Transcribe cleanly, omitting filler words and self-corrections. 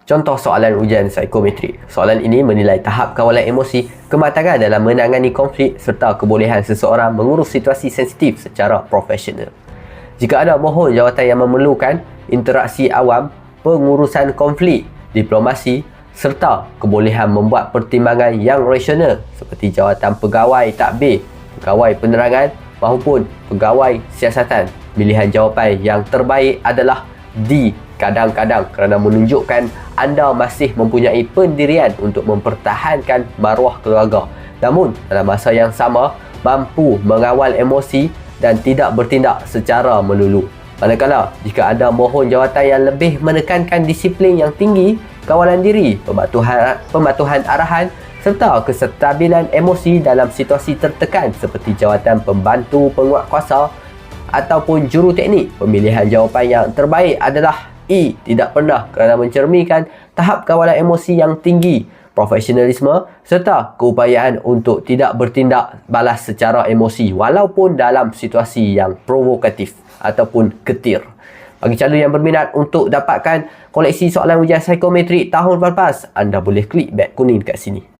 Contoh soalan ujian psikometrik. Soalan ini menilai tahap kawalan emosi, kematangan dalam menangani konflik serta kebolehan seseorang mengurus situasi sensitif secara profesional. Jika ada mohon jawatan yang memerlukan interaksi awam, pengurusan konflik, diplomasi serta kebolehan membuat pertimbangan yang rasional seperti jawatan pegawai tadbir, pegawai penerangan maupun pegawai siasatan, pilihan jawapan yang terbaik adalah D. Kadang-kadang kerana menunjukkan anda masih mempunyai pendirian untuk mempertahankan maruah keluarga, namun dalam masa yang sama mampu mengawal emosi dan tidak bertindak secara melulu. Manakala jika anda mohon jawatan yang lebih menekankan disiplin yang tinggi, kawalan diri, pematuhan arahan serta kestabilan emosi dalam situasi tertekan seperti jawatan pembantu penguatkuasa ataupun juruteknik, pemilihan jawapan yang terbaik adalah E. Tidak pernah kerana mencerminkan tahap kawalan emosi yang tinggi, profesionalisme serta keupayaan untuk tidak bertindak balas secara emosi walaupun dalam situasi yang provokatif ataupun getir. Bagi calon yang berminat untuk dapatkan koleksi soalan ujian psikometrik tahun lepas, anda boleh klik beg kuning kat sini.